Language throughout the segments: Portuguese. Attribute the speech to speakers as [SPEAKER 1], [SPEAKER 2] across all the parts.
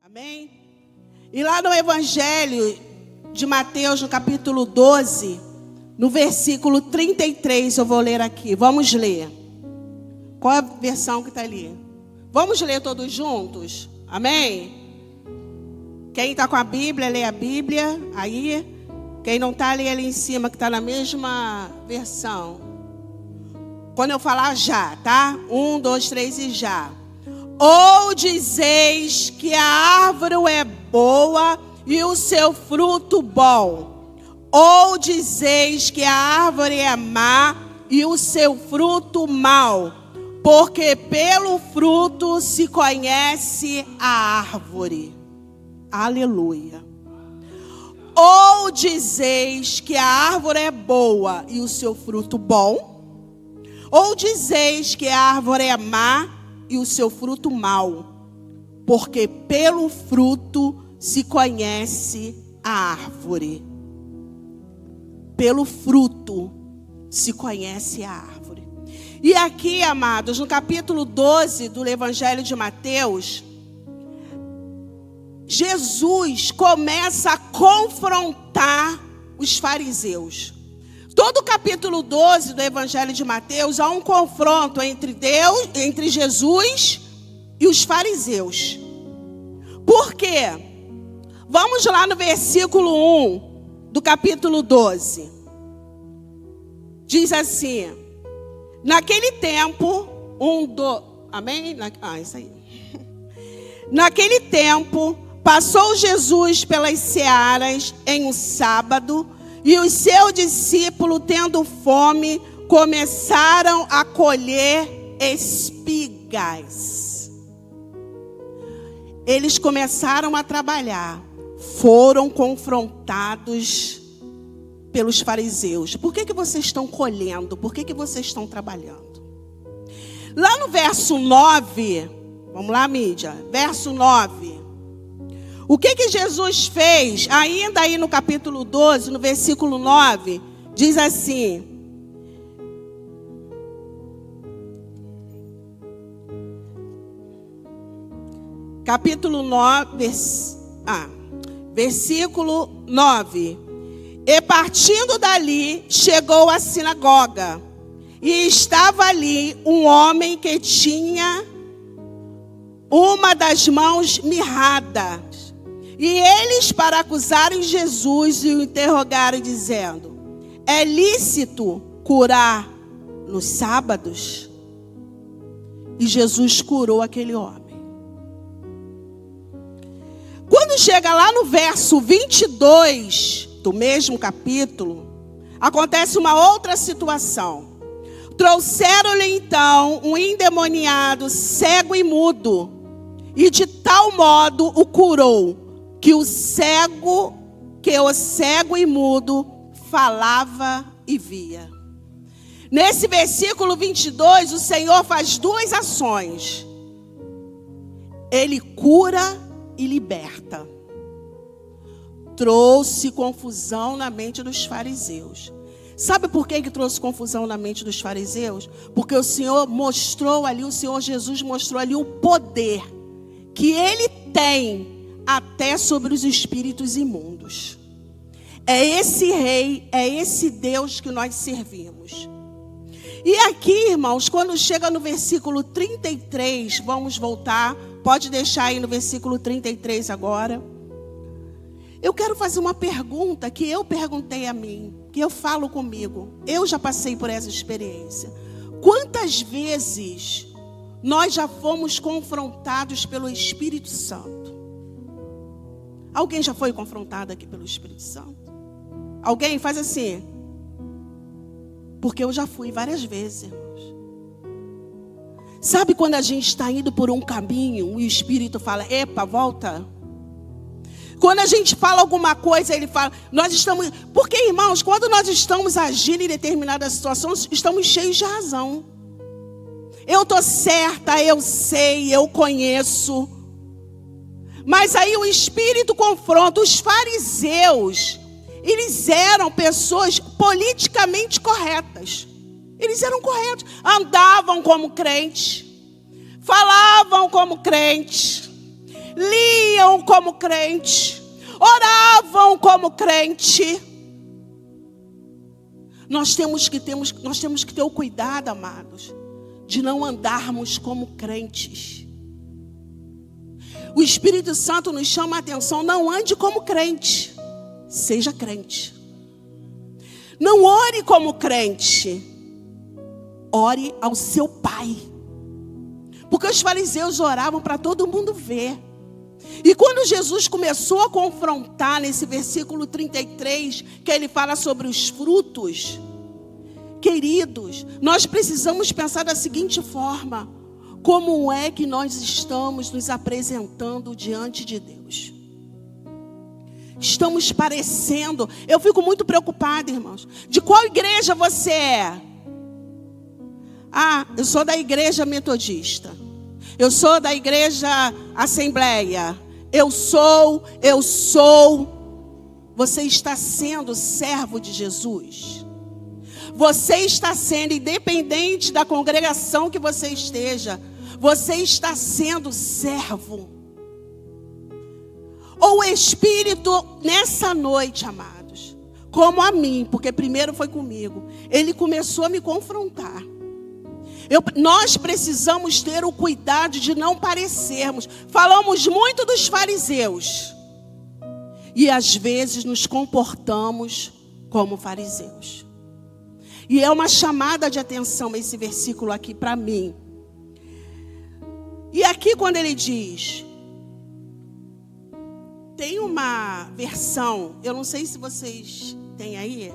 [SPEAKER 1] Amém? E lá no Evangelho de Mateus, no capítulo 12, no versículo 33, eu vou ler aqui. Vamos ler. Qual é a versão que está ali? Vamos ler todos juntos? Amém? Quem está com a Bíblia, lê a Bíblia. Aí, quem não está, lê ali em cima, que está na mesma versão. Quando eu falar já, tá? 1, 2, 3 e já. Ou dizeis que a árvore é boa e o seu fruto bom. Ou dizeis que a árvore é má e o seu fruto mau. Porque pelo fruto se conhece a árvore. Aleluia. Ou dizeis que a árvore é boa e o seu fruto bom. Ou dizeis que a árvore é má e o seu fruto mau. Porque pelo fruto se conhece a árvore. Pelo fruto se conhece a árvore. E aqui, amados, no capítulo 12 do Evangelho de Mateus, Jesus começa a confrontar os fariseus. Todo o capítulo 12 do Evangelho de Mateus há um confronto entre Jesus e os fariseus. Por quê? Vamos lá no versículo 1 do capítulo 12. Diz assim: naquele tempo, amém? Isso aí. Naquele tempo, passou Jesus pelas searas em um sábado, e os seus discípulos, tendo fome, começaram a colher espigas. Eles começaram a trabalhar. Foram confrontados pelos fariseus. Por que vocês estão colhendo? Por que vocês estão trabalhando? Lá no verso 9, vamos lá, mídia, verso 9. O que Jesus fez? Ainda aí no capítulo 12, no versículo 9, diz assim: capítulo 9, versículo 9. E partindo dali, chegou à sinagoga, e estava ali um homem que tinha uma das mãos mirrada. E eles, para acusarem Jesus, o interrogaram, dizendo: é lícito curar nos sábados? E Jesus curou aquele homem. Quando chega lá no verso 22 do mesmo capítulo, acontece uma outra situação. Trouxeram-lhe então um endemoniado, cego e mudo, e de tal modo o curou, que o cego e mudo falava e via. Nesse versículo 22, o Senhor faz duas ações. Ele cura e liberta. Trouxe confusão na mente dos fariseus. Sabe por que trouxe confusão na mente dos fariseus? Porque o Senhor Jesus mostrou ali o poder que Ele tem até sobre os espíritos imundos. É esse rei, é esse Deus que nós servimos. E aqui, irmãos, quando chega no versículo 33, vamos voltar, pode deixar aí no versículo 33 agora. Eu quero fazer uma pergunta que eu perguntei a mim, que eu falo comigo. Eu já passei por essa experiência. Quantas vezes nós já fomos confrontados pelo Espírito Santo? Alguém já foi confrontado aqui pelo Espírito Santo? Alguém? Faz assim. Porque eu já fui várias vezes, irmãos. Sabe quando a gente está indo por um caminho, o Espírito fala: epa, volta. Quando a gente fala alguma coisa, ele fala, porque, irmãos, quando nós estamos agindo em determinadas situações, estamos cheios de razão. Eu estou certa, eu sei, eu conheço. Mas aí o Espírito confronta. Os fariseus, eles eram pessoas politicamente corretas. Eles eram corretos. Andavam como crentes. Falavam como crentes. liam como crente, oravam como crente. Nós temos que ter o cuidado, amados, de não andarmos como crentes. O Espírito Santo nos chama a atenção: não ande como crente, seja crente. Não ore como crente, ore ao seu Pai. Porque os fariseus oravam para todo mundo ver. E quando Jesus começou a confrontar nesse versículo 33, que ele fala sobre os frutos, queridos, nós precisamos pensar da seguinte forma: como é que nós estamos nos apresentando diante de Deus? Estamos parecendo... Eu fico muito preocupada, irmãos. De qual igreja você é? Ah, eu sou da igreja metodista. Eu sou da igreja Assembleia. Eu sou. Você está sendo servo de Jesus? Você está sendo, independente da congregação que você esteja, você está sendo servo? Ou o Espírito, nessa noite, amados, como a mim, porque primeiro foi comigo, ele começou a me confrontar. Nós precisamos ter o cuidado de não parecermos. Falamos muito dos fariseus e às vezes nos comportamos como fariseus. E é uma chamada de atenção esse versículo aqui para mim. E aqui quando ele diz, tem uma versão, eu não sei se vocês têm aí,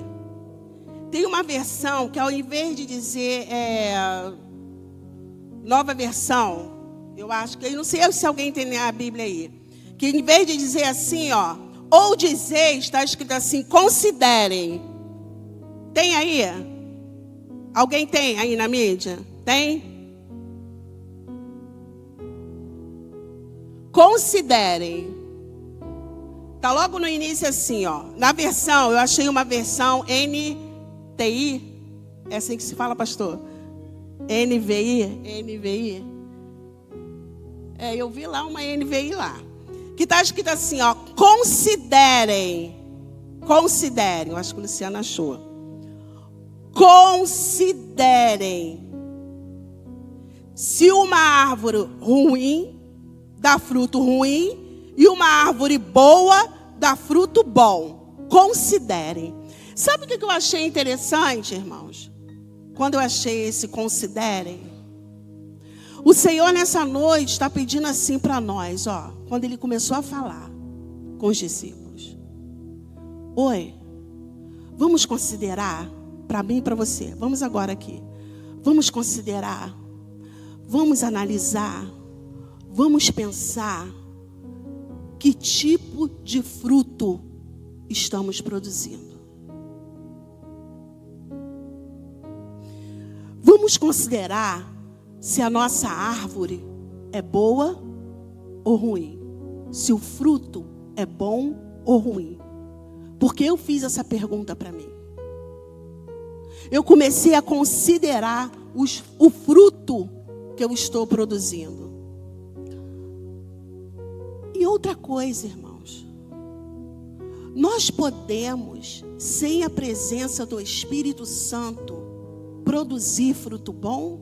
[SPEAKER 1] tem uma versão que ao invés de dizer nova versão, eu acho que, eu não sei se alguém tem a Bíblia aí, que em vez de dizer assim, ou dizer, está escrito assim, considerem. Tem aí? Alguém tem aí na mídia? Tem? Considerem. Está logo no início assim, na versão, eu achei uma versão NTI, é assim que se fala, pastor? NVI. Eu vi lá uma NVI lá, que está escrito assim, considerem, eu acho que o Luciano achou. Considerem se uma árvore ruim dá fruto ruim e uma árvore boa dá fruto bom. Considerem. Sabe o que eu achei interessante, irmãos? Quando eu achei esse considerem, o Senhor nessa noite está pedindo assim para nós, quando Ele começou a falar com os discípulos. Oi, vamos considerar, para mim e para você, vamos agora aqui. Vamos considerar, vamos analisar, vamos pensar que tipo de fruto estamos produzindo. Vamos considerar se a nossa árvore é boa ou ruim. Se o fruto é bom ou ruim. Porque eu fiz essa pergunta para mim. Eu comecei a considerar o fruto que eu estou produzindo. E outra coisa, irmãos. Nós podemos, sem a presença do Espírito Santo, produzir fruto bom?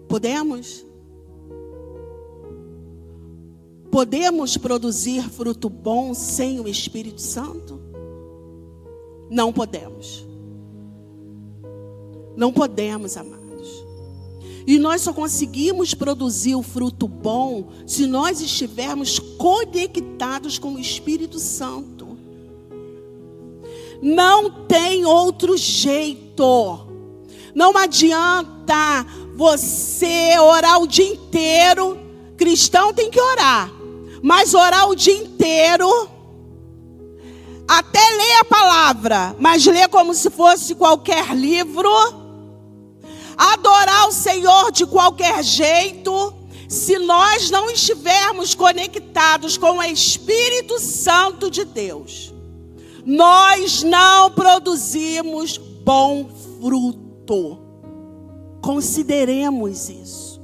[SPEAKER 1] Podemos? Podemos produzir fruto bom sem o Espírito Santo? Não podemos. Não podemos, amados. E nós só conseguimos produzir o fruto bom se nós estivermos conectados com o Espírito Santo. Não tem outro jeito. Não adianta você orar o dia inteiro. Cristão tem que orar, mas orar o dia inteiro, até ler a palavra, mas ler como se fosse qualquer livro, adorar o Senhor de qualquer jeito, se nós não estivermos conectados com o Espírito Santo de Deus, nós não produzimos bom fruto. Consideremos isso.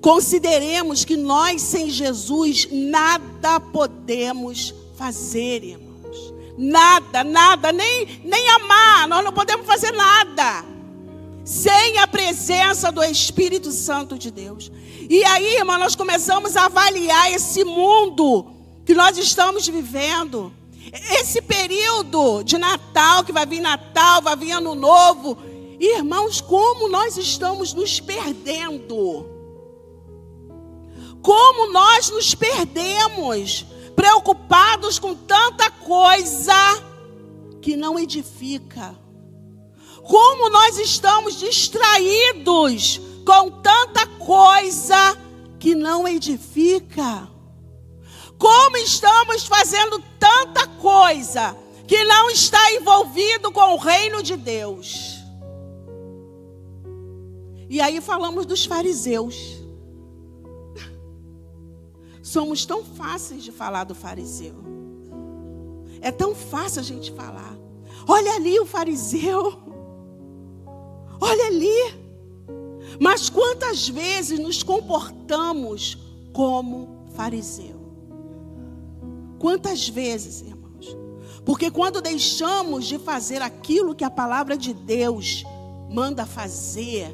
[SPEAKER 1] Consideremos que nós sem Jesus nada podemos fazer, irmãos. Nada, nem amar. Nós não podemos fazer nada sem a presença do Espírito Santo de Deus. E aí, irmão, nós começamos a avaliar esse mundo que nós estamos vivendo. Esse período de Natal, que vai vir Natal, vai vir Ano Novo. Irmãos, como nós estamos nos perdendo. Como nós nos perdemos, preocupados com tanta coisa que não edifica. Como nós estamos distraídos com tanta coisa que não edifica. Como estamos fazendo tanta coisa que não está envolvido com o reino de Deus. E aí falamos dos fariseus. Somos tão fáceis de falar do fariseu. É tão fácil a gente falar. Olha ali o fariseu. Olha ali. Mas quantas vezes nos comportamos como fariseu? Quantas vezes, irmãos? Porque quando deixamos de fazer aquilo que a palavra de Deus manda fazer,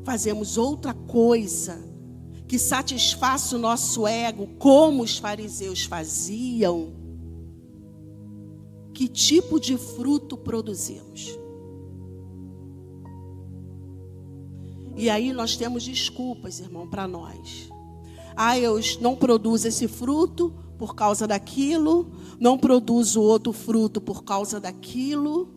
[SPEAKER 1] fazemos outra coisa que satisfaça o nosso ego, como os fariseus faziam. Que tipo de fruto produzimos? E aí nós temos desculpas, irmão, para nós. Eu não produzo esse fruto por causa daquilo, não produzo outro fruto por causa daquilo.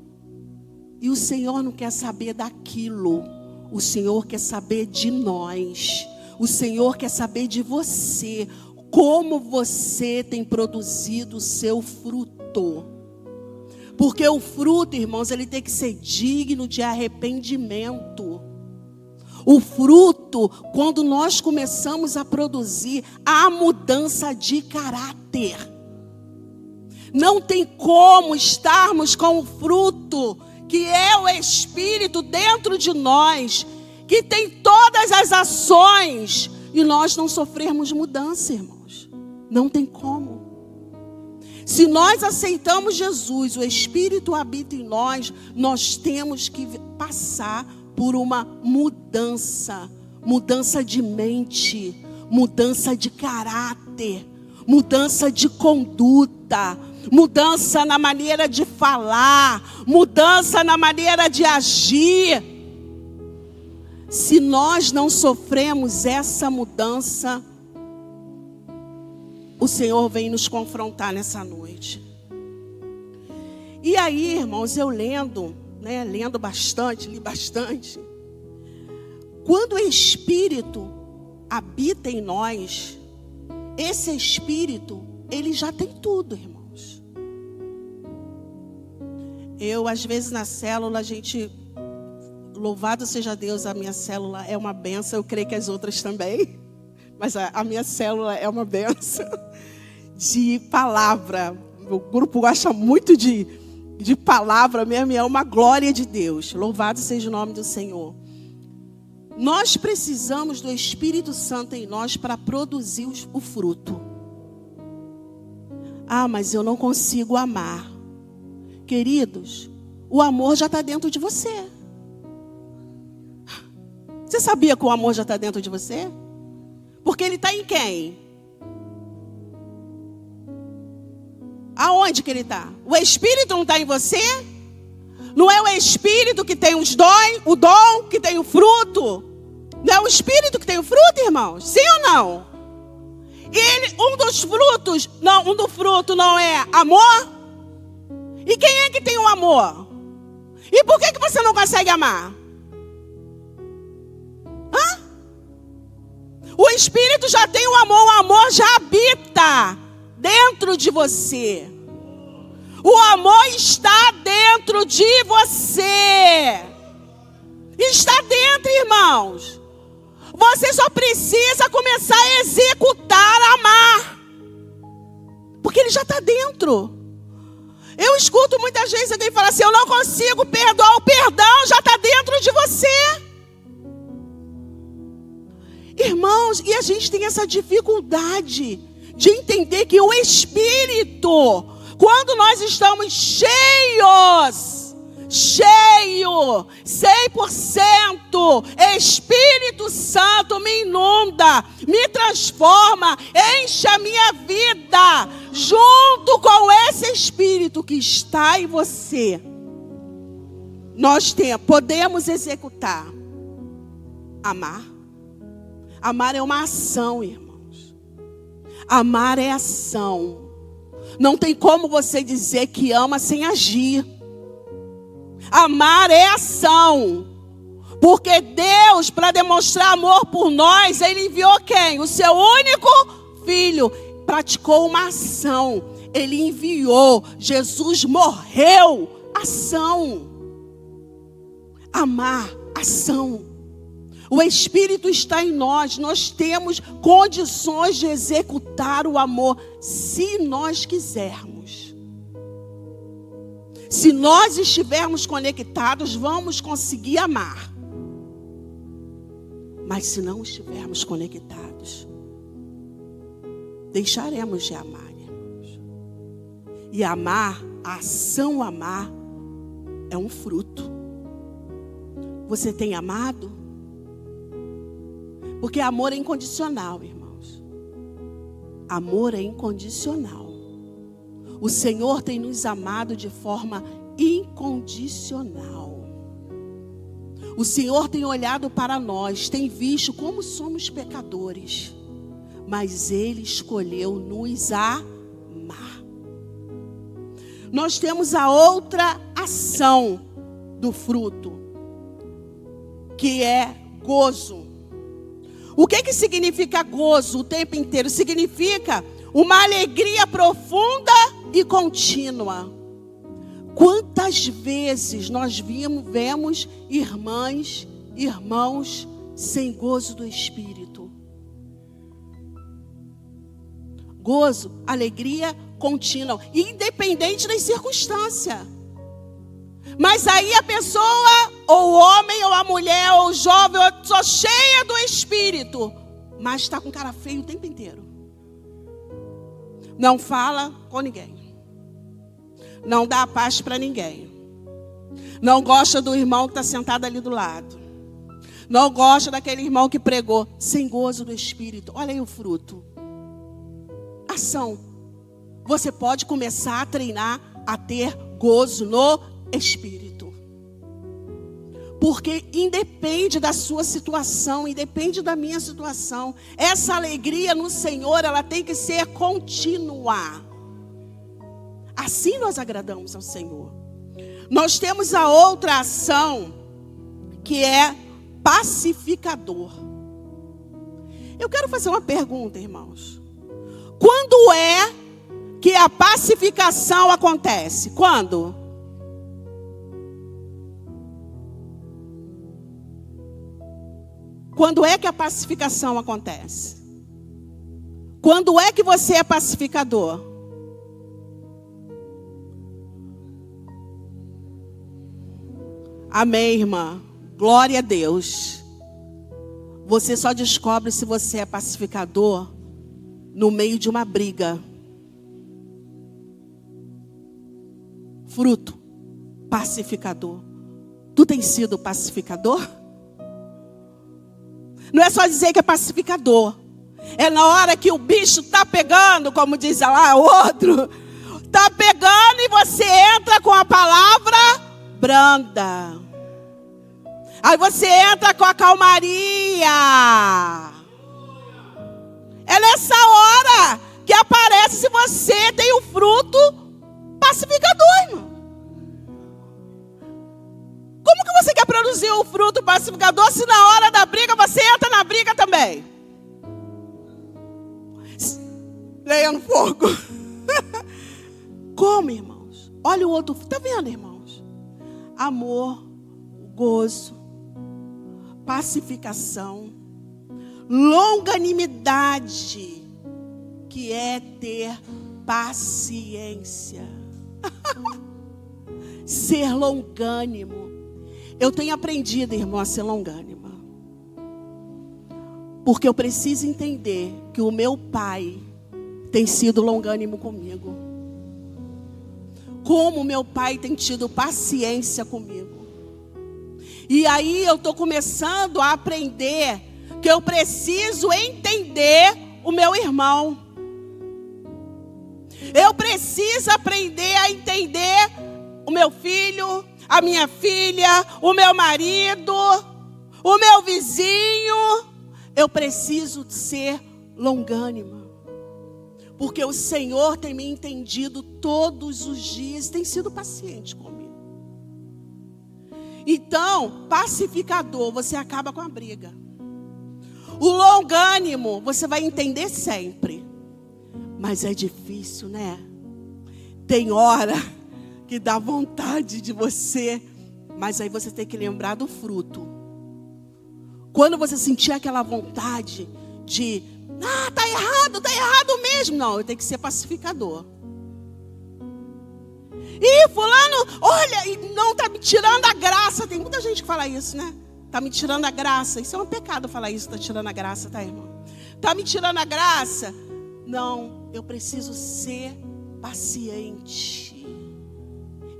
[SPEAKER 1] E o Senhor não quer saber daquilo. O Senhor quer saber de nós. O Senhor quer saber de você. Como você tem produzido o seu fruto. Porque o fruto, irmãos, ele tem que ser digno de arrependimento. O fruto, quando nós começamos a produzir, há mudança de caráter. Não tem como estarmos com o fruto, que é o Espírito dentro de nós, que tem todas as ações, e nós não sofrermos mudança, irmãos. Não tem como. Se nós aceitamos Jesus, o Espírito habita em nós, nós temos que passar por uma mudança. Mudança de mente, mudança de caráter, mudança de conduta, mudança na maneira de falar, mudança na maneira de agir. Se nós não sofremos essa mudança, o Senhor vem nos confrontar nessa noite. E aí, irmãos, eu lendo bastante, li bastante. Quando o Espírito habita em nós, esse Espírito, ele já tem tudo, irmãos. Eu, às vezes, na célula, louvado seja Deus, a minha célula é uma bênção, eu creio que as outras também, mas a minha célula é uma bênção de palavra. O grupo gosta muito de palavra mesmo, é uma glória de Deus. Louvado seja o nome do Senhor. Nós precisamos do Espírito Santo em nós para produzir o fruto. Mas eu não consigo amar. Queridos, o amor já está dentro de você. Você sabia que o amor já está dentro de você? Porque ele está em quem? Aonde que ele está? O Espírito não está em você? Não é o Espírito que tem os dons, o dom que tem o fruto? Não é o Espírito que tem o fruto, irmãos? Sim ou não? E um do fruto não é amor? E quem é que tem o amor? E por que você não consegue amar? O Espírito já tem o amor já habita dentro de você. O amor está dentro de você. Está dentro, irmãos. Você só precisa começar a executar, amar. Porque ele já está dentro. Eu escuto muitas vezes alguém falar assim: eu não consigo perdoar. O perdão já está dentro de você. Irmãos, e a gente tem essa dificuldade de entender que o Espírito, quando nós estamos cheios, 100%, Espírito Santo me inunda, me transforma, enche a minha vida, junto com esse Espírito que está em você, nós podemos executar, amar. Amar é uma ação, irmãos. Amar é ação. Não tem como você dizer que ama sem agir. Amar é ação. Porque Deus, para demonstrar amor por nós, Ele enviou quem? O seu único Filho. Praticou uma ação. Ele enviou. Jesus morreu. Ação. Amar, ação. O Espírito está em nós. Nós temos condições de executar o amor, se nós quisermos. Se nós estivermos conectados, vamos conseguir amar. Mas se não estivermos conectados, deixaremos de amar, irmãos. E amar, a ação amar, é um fruto. Você tem amado? Porque amor é incondicional, irmãos. Amor é incondicional. O Senhor tem nos amado de forma incondicional. O Senhor tem olhado para nós, tem visto como somos pecadores. Mas Ele escolheu nos amar. Nós temos a outra ação do fruto, que é gozo. O que significa gozo o tempo inteiro? Significa uma alegria profunda e contínua. Quantas vezes nós vemos irmãos sem gozo do Espírito? Gozo, alegria contínua, independente das circunstâncias. Mas aí a pessoa, ou o homem, ou a mulher, ou o jovem, só cheia do Espírito, mas está com cara feia o tempo inteiro. Não fala com ninguém. Não dá paz para ninguém. Não gosta do irmão que está sentado ali do lado. Não gosta daquele irmão que pregou. Sem gozo do Espírito. Olha aí o fruto. Ação. Você pode começar a treinar a ter gozo no Espírito. Porque independe da sua situação, independe da minha situação. Essa alegria no Senhor, ela tem que ser contínua. Assim nós agradamos ao Senhor. Nós temos a outra ação, que é pacificador. Eu quero fazer uma pergunta, irmãos. Quando é que a pacificação acontece? Quando? Quando é que a pacificação acontece? Quando é que você é pacificador? Amém, irmã. Glória a Deus. Você só descobre se você é pacificador no meio de uma briga. Fruto, pacificador. Tu tens sido pacificador? Não é só dizer que é pacificador. É na hora que o bicho está pegando, como diz lá o outro. Está pegando e você entra com a palavra branda. Aí você entra com a calmaria. É nessa hora que aparece se você tem o fruto pacificador, irmão. Como que você quer produzir o fruto pacificador se na hora da briga você entra na briga também? Leia no fogo. Como, irmãos? Olha o outro. Está vendo, irmãos? Amor, gozo, pacificação, longanimidade, que é ter paciência. Ser longânimo. Eu tenho aprendido, irmão, a ser longânima. Porque eu preciso entender que o meu Pai tem sido longânimo comigo. Como meu Pai tem tido paciência comigo. E aí eu estou começando a aprender que eu preciso entender o meu irmão. Eu preciso aprender a entender o meu filho, a minha filha, o meu marido, o meu vizinho. Eu preciso ser longânima. Porque o Senhor tem me entendido todos os dias, tem sido paciente comigo. Então, pacificador, você acaba com a briga. O longânimo, você vai entender sempre. Mas é difícil, né? Tem hora que dá vontade de você, mas aí você tem que lembrar do fruto. Quando você sentir aquela vontade de, tá errado mesmo. Não, eu tenho que ser pacificador. Ih, fulano, olha, e não tá me tirando a graça. Tem muita gente que fala isso, né? Tá me tirando a graça. Isso é um pecado falar isso, tá tirando a graça, tá, irmão? Tá me tirando a graça? Não, eu preciso ser paciente.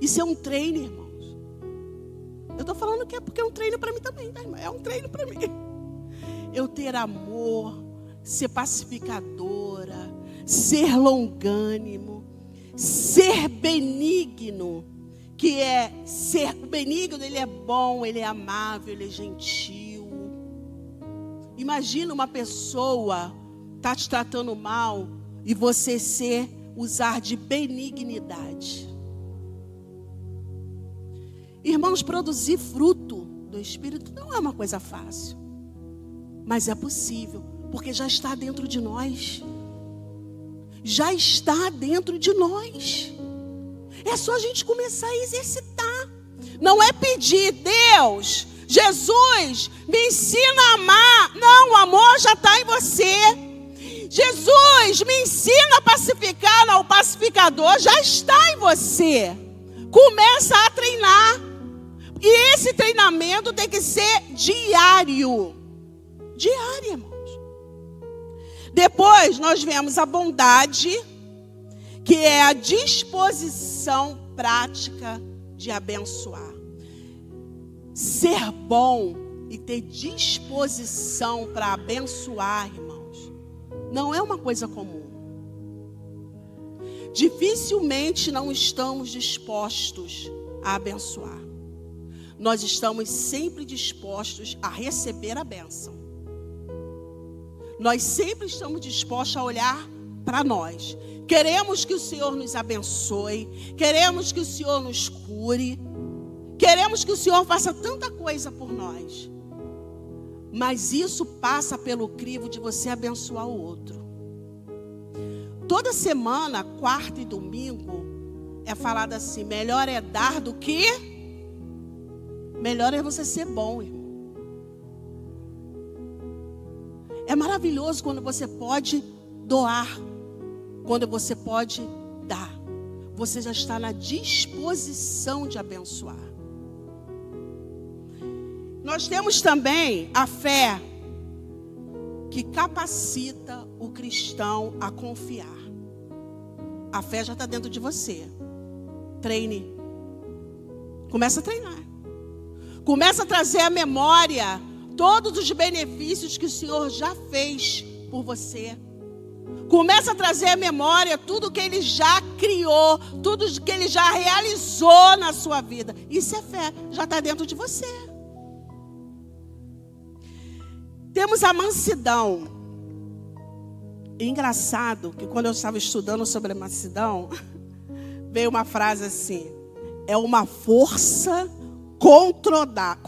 [SPEAKER 1] Isso é um treino, irmãos. Eu tô falando que é porque é um treino para mim também, tá, irmão? É um treino para mim. Eu ter amor, ser pacificadora, ser longânimo, ser benigno, que é ser benigno, ele é bom, ele é amável, ele é gentil. Imagina uma pessoa tá te tratando mal e você usar de benignidade. Irmãos, produzir fruto do Espírito não é uma coisa fácil, mas é possível, porque já está dentro de nós. Já está dentro de nós. É só a gente começar a exercitar. Não é pedir, Deus, Jesus, me ensina a amar. Não, o amor já está em você. Jesus, me ensina a pacificar. Não, o pacificador já está em você. Começa a treinar. E esse treinamento tem que ser diário. Diário, irmãos. Depois nós vemos a bondade, que é a disposição prática de abençoar. Ser bom e ter disposição para abençoar, irmãos, não é uma coisa comum. Dificilmente não estamos dispostos a abençoar. Nós estamos sempre dispostos a receber a bênção. Nós sempre estamos dispostos a olhar para nós. Queremos que o Senhor nos abençoe. Queremos que o Senhor nos cure. Queremos que o Senhor faça tanta coisa por nós. Mas isso passa pelo crivo de você abençoar o outro. Toda semana, quarta e domingo, é falado assim: melhor é dar do que... Melhor é você ser bom, irmão. É maravilhoso quando você pode doar, quando você pode dar. Você já está na disposição de abençoar. Nós temos também a fé, que capacita o cristão a confiar. A fé já está dentro de você. Treine. Começa a treinar. Começa a trazer à memória todos os benefícios que o Senhor já fez por você. Começa a trazer à memória tudo que Ele já criou, tudo que Ele já realizou na sua vida. Isso é fé, já está dentro de você. Temos a mansidão. Engraçado que quando eu estava estudando sobre a mansidão, veio uma frase assim: é uma força controlada.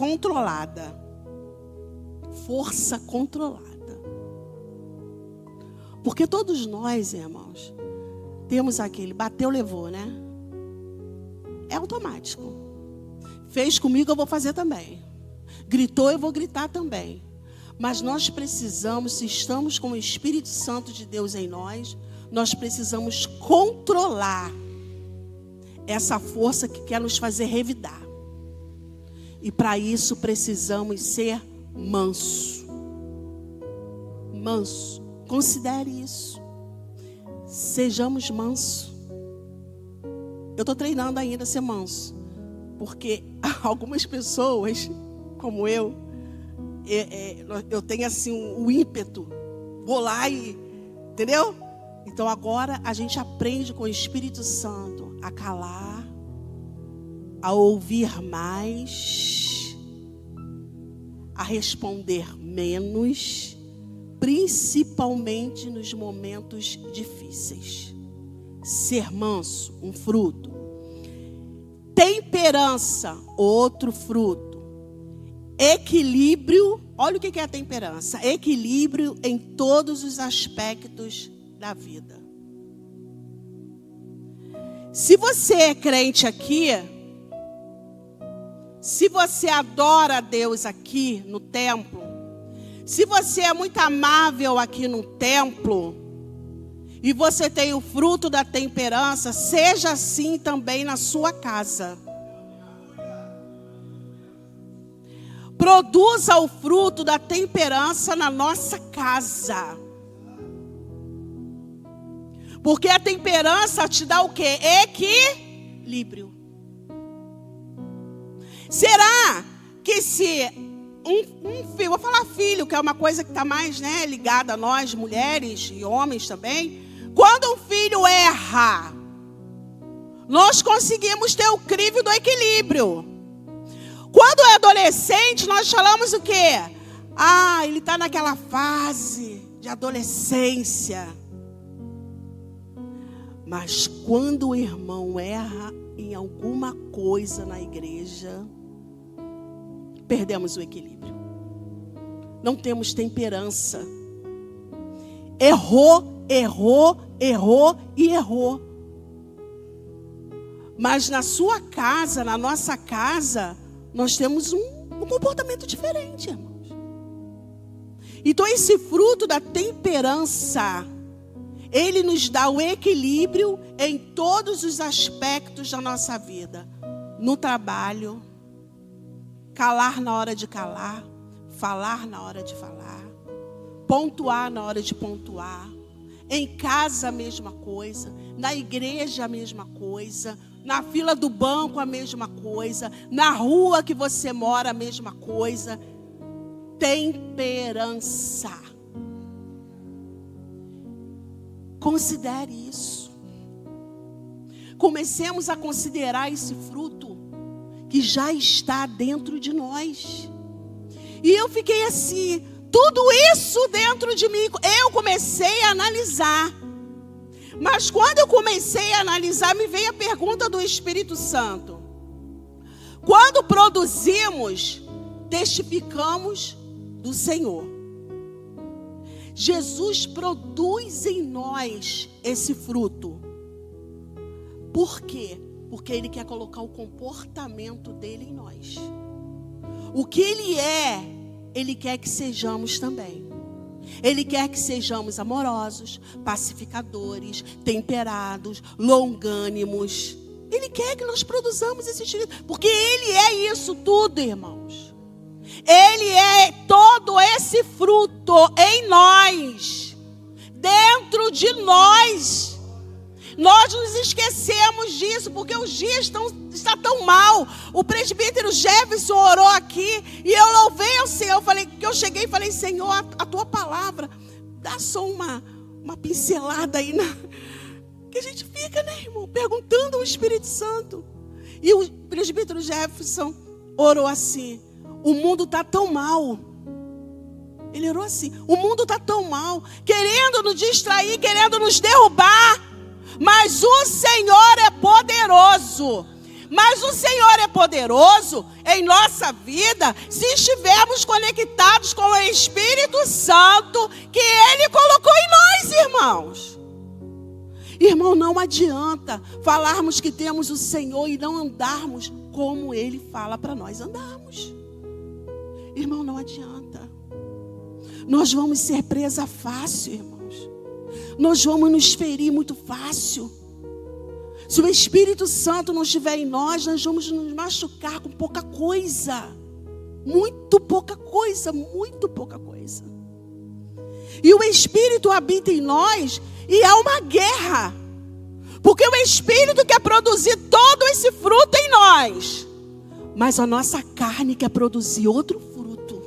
[SPEAKER 1] Força controlada. Porque todos nós, irmãos, temos aquele bateu, levou, né? É automático. Fez comigo, eu vou fazer também. Gritou, eu vou gritar também. Mas nós precisamos, se estamos com o Espírito Santo de Deus em nós, nós precisamos controlar essa força que quer nos fazer revidar. E para isso precisamos ser manso. manso. Considere isso. Sejamos mansos. Eu estou treinando ainda a ser manso. Porque algumas pessoas, como eu tenho assim um ímpeto. Vou lá e... Entendeu? Então agora a gente aprende com o Espírito Santo a calar, a ouvir mais, a responder menos, principalmente nos momentos difíceis. Ser manso, um fruto. Temperança, outro fruto. Equilíbrio, olha o que é a temperança. Equilíbrio em todos os aspectos da vida. Se você é crente aqui, se você adora a Deus aqui no templo, se você é muito amável aqui no templo, e você tem o fruto da temperança, seja assim também na sua casa. Produza o fruto da temperança na nossa casa. Porque a temperança te dá o quê? Equilíbrio. Será que se um filho, vou falar filho, que é uma coisa que está mais, né, ligada a nós, mulheres e homens também. Quando um filho erra, nós conseguimos ter o crivo do equilíbrio. Quando é adolescente, nós falamos o quê? Ele está naquela fase de adolescência. Mas quando o irmão erra em alguma coisa na igreja, perdemos o equilíbrio. Não temos temperança. Errou. Mas na sua casa, na nossa casa, nós temos um comportamento diferente, irmãos. Então esse fruto da temperança, ele nos dá o equilíbrio em todos os aspectos da nossa vida. No trabalho, calar na hora de calar, falar na hora de falar, pontuar na hora de pontuar. Em casa a mesma coisa, na igreja a mesma coisa, na fila do banco a mesma coisa, na rua que você mora a mesma coisa. Temperança. Considere isso. Comecemos a considerar esse fruto que já está dentro de nós. E eu fiquei assim, tudo isso dentro de mim, eu comecei a analisar. Mas quando eu comecei a analisar, me veio a pergunta do Espírito Santo. Quando produzimos, testificamos do Senhor. Jesus produz em nós esse fruto. Por quê? Porque Ele quer colocar o comportamento dele em nós. O que Ele é, Ele quer que sejamos também. Ele quer que sejamos amorosos, pacificadores, temperados, longânimos. Ele quer que nós produzamos esse espírito, porque Ele é isso tudo, irmãos. Ele é todo esse fruto em nós, dentro de nós. Nós nos esquecemos disso, porque os dias está tão mal. O presbítero Jefferson orou aqui, e eu louvei ao Senhor. Eu cheguei e falei, Senhor, a tua palavra, dá só uma pincelada aí, que a gente fica, né, irmão, perguntando ao Espírito Santo. E o presbítero Jefferson orou assim, o mundo está tão mal. Ele orou assim, o mundo está tão mal, querendo nos distrair, querendo nos derrubar. Mas o Senhor é poderoso. Mas o Senhor é poderoso em nossa vida se estivermos conectados com o Espírito Santo que Ele colocou em nós, irmãos. Irmão, não adianta falarmos que temos o Senhor e não andarmos como Ele fala para nós andarmos. Irmão, não adianta. Nós vamos ser presa fácil, irmãos. Nós vamos nos ferir muito fácil. Se o Espírito Santo não estiver em nós, nós vamos nos machucar com pouca coisa. Muito pouca coisa, muito pouca coisa. E o Espírito habita em nós e há uma guerra. Porque o Espírito quer produzir todo esse fruto em nós. Mas a nossa carne quer produzir outro fruto.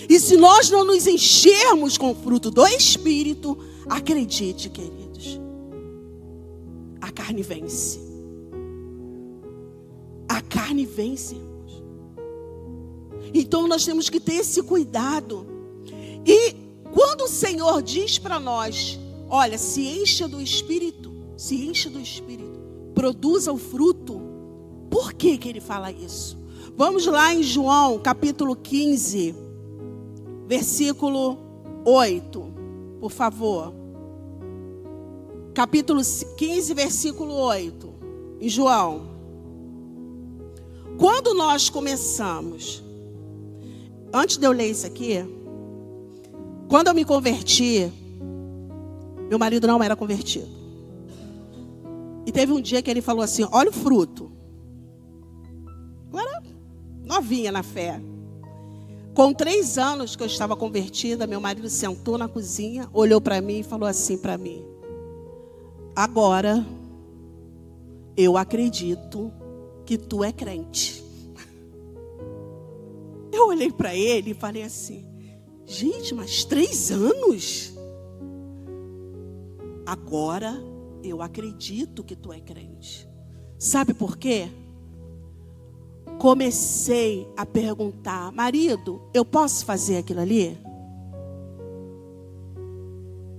[SPEAKER 1] E se nós não nos enchermos com o fruto do Espírito, acredite, queridos, a carne vence. A carne vence, irmãos. Então nós temos que ter esse cuidado. E quando o Senhor diz para nós, olha, se encha do Espírito, produza o fruto. Por que Ele fala isso? Vamos lá em João, capítulo 15, versículo 8, por favor. Capítulo 15, versículo 8, em João. Quando nós começamos, antes de eu ler isso aqui, quando eu me converti, meu marido não era convertido. E teve um dia que ele falou assim, olha o fruto. Eu era novinha na fé. Com 3 anos que eu estava convertida, meu marido sentou na cozinha, olhou para mim e falou assim para mim, agora eu acredito que tu é crente. Eu olhei para ele e falei assim, gente, mas 3 anos? Agora eu acredito que tu é crente. Sabe por quê? Comecei a perguntar, marido, eu posso fazer aquilo ali?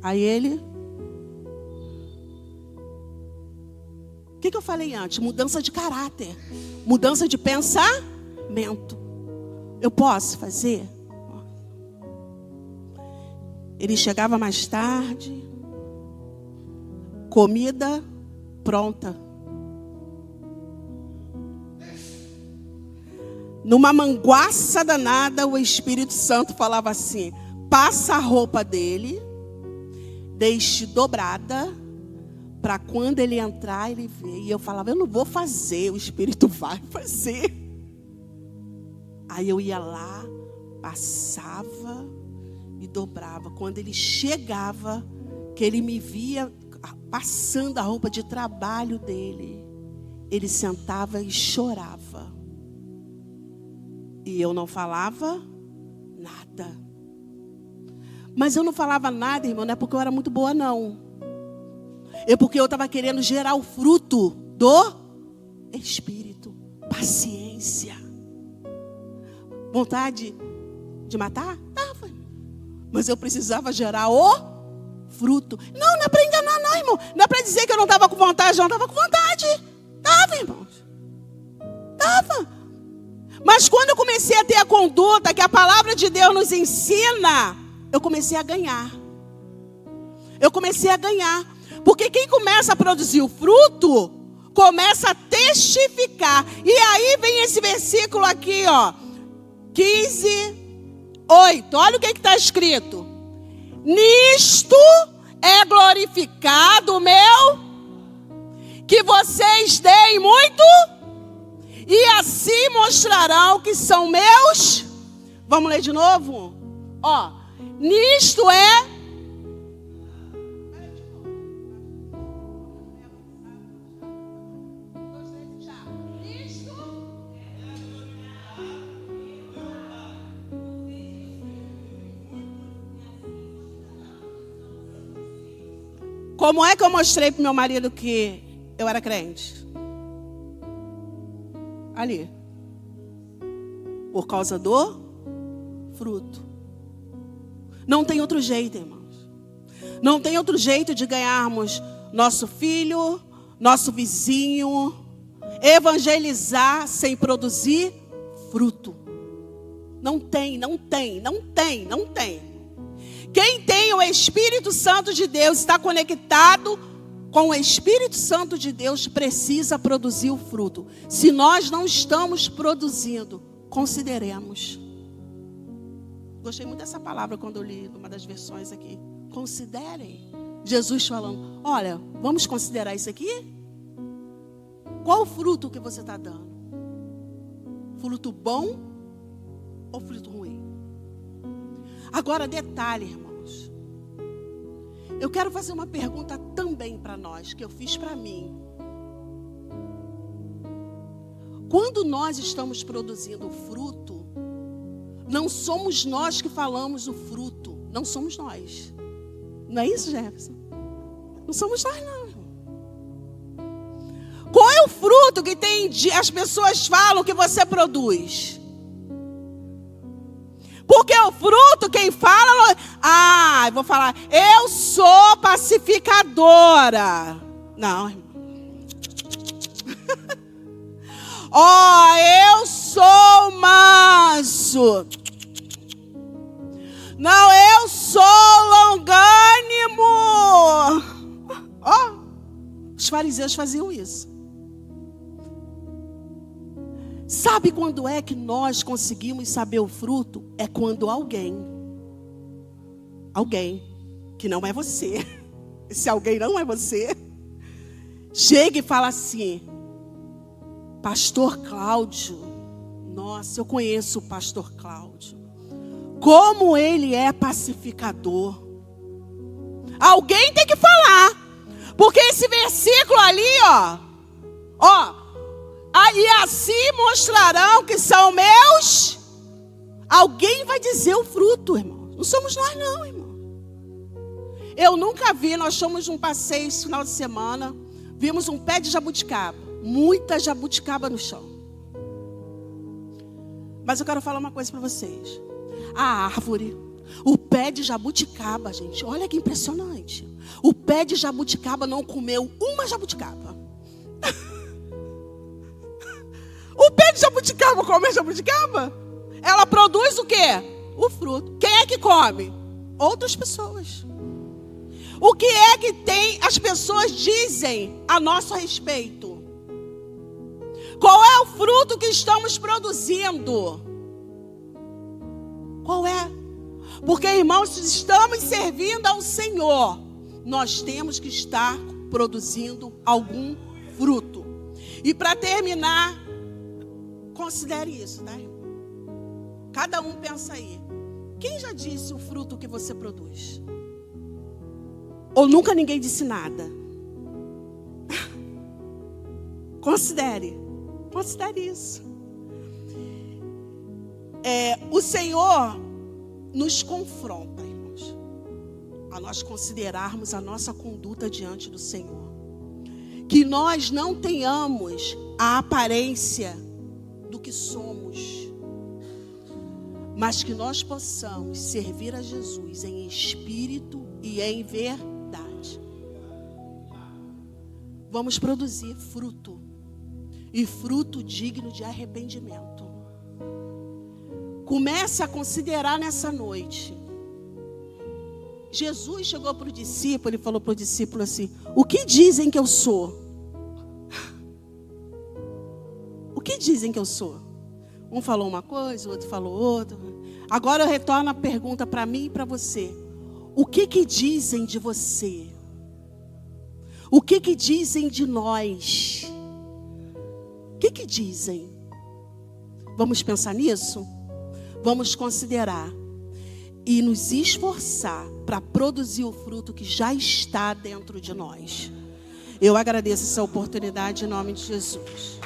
[SPEAKER 1] Aí ele... O que eu falei antes? Mudança de caráter. Mudança de pensamento. Eu posso fazer? Ele chegava mais tarde. Comida pronta. Numa manguaça danada, o Espírito Santo falava assim, passa a roupa dele, deixe dobrada, para quando ele entrar, ele ver. E eu falava, eu não vou fazer, o Espírito vai fazer. Aí eu ia lá, passava e dobrava. Quando ele chegava, que ele me via passando a roupa de trabalho dele, ele sentava e chorava. E eu não falava nada. Mas eu não falava nada, irmão, não é porque eu era muito boa, não. É porque eu estava querendo gerar o fruto do Espírito. Paciência. Vontade de matar? Tava. Mas eu precisava gerar o fruto. Não é para enganar, não, irmão. Não é para dizer que eu não estava com vontade. Eu não estava com vontade. Estava, irmãos. Estava. Mas quando eu comecei a ter a conduta que a palavra de Deus nos ensina, eu comecei a ganhar. Porque quem começa a produzir o fruto, começa a testificar. E aí vem esse versículo aqui, ó. 15, 8. Olha o que está escrito. Nisto é glorificado o meu, que vocês deem muito, e assim mostrarão que são meus. Vamos ler de novo? Ó, nisto é... Como é que eu mostrei para meu marido que eu era crente? Ali. Por causa do fruto. Não tem outro jeito, irmãos. Não tem outro jeito de ganharmos nosso filho, nosso vizinho, evangelizar sem produzir fruto. Não tem. Quem tem o Espírito Santo de Deus, está conectado com o Espírito Santo de Deus, precisa produzir o fruto. Se nós não estamos produzindo, consideremos. Gostei muito dessa palavra quando eu li numa das versões aqui. Considerem. Jesus falando, olha, vamos considerar isso aqui? Qual o fruto que você está dando? Fruto bom ou fruto ruim? Agora, detalhe, irmãos. Eu quero fazer uma pergunta também para nós, que eu fiz para mim. Quando nós estamos produzindo fruto, não somos nós que falamos o fruto. Não somos nós. Não é isso, Jefferson? Não somos nós, não. Qual é o fruto que as pessoas falam que você produz? Porque o fruto, quem fala... eu vou falar, eu sou pacificadora. Não, irmão. Eu sou manso. Não, eu sou longânimo. Os fariseus faziam isso. Sabe quando é que nós conseguimos saber o fruto? É quando alguém que não é você, esse alguém não é você, chega e fala assim: Pastor Cláudio, nossa, eu conheço o Pastor Cláudio, como ele é pacificador. Alguém tem que falar, porque esse versículo ali, e assim mostrarão que são meus. Alguém vai dizer o fruto, irmão. Não somos nós, não, irmão. Eu nunca vi, nós fomos num passeio esse final de semana, vimos um pé de jabuticaba, muita jabuticaba no chão. Mas eu quero falar uma coisa para vocês. A árvore, o pé de jabuticaba, gente, olha que impressionante. O pé de jabuticaba não comeu uma jabuticaba. O pé de jabuticaba come a jabuticaba? Ela produz o quê? O fruto. Quem é que come? Outras pessoas. O que é que as pessoas dizem a nosso respeito? Qual é o fruto que estamos produzindo? Qual é? Porque, irmãos, se estamos servindo ao Senhor, nós temos que estar produzindo algum fruto. E para terminar, considere isso, tá? Cada um pensa aí. Quem já disse o fruto que você produz? Ou nunca ninguém disse nada? Considere isso. O Senhor nos confronta, irmãos, a nós considerarmos a nossa conduta diante do Senhor. Que nós não tenhamos a aparência do que somos, mas que nós possamos servir a Jesus em espírito e em verdade. Vamos produzir fruto, e fruto digno de arrependimento. Comece a considerar nessa noite. Jesus chegou para o discípulo e falou para o discípulo assim: o que dizem que eu sou? O que dizem que eu sou? Um falou uma coisa, o outro falou outra. Agora eu retorno a pergunta para mim e para você. O que dizem de você? O que dizem de nós? O que dizem? Vamos pensar nisso? Vamos considerar e nos esforçar para produzir o fruto que já está dentro de nós. Eu agradeço essa oportunidade em nome de Jesus.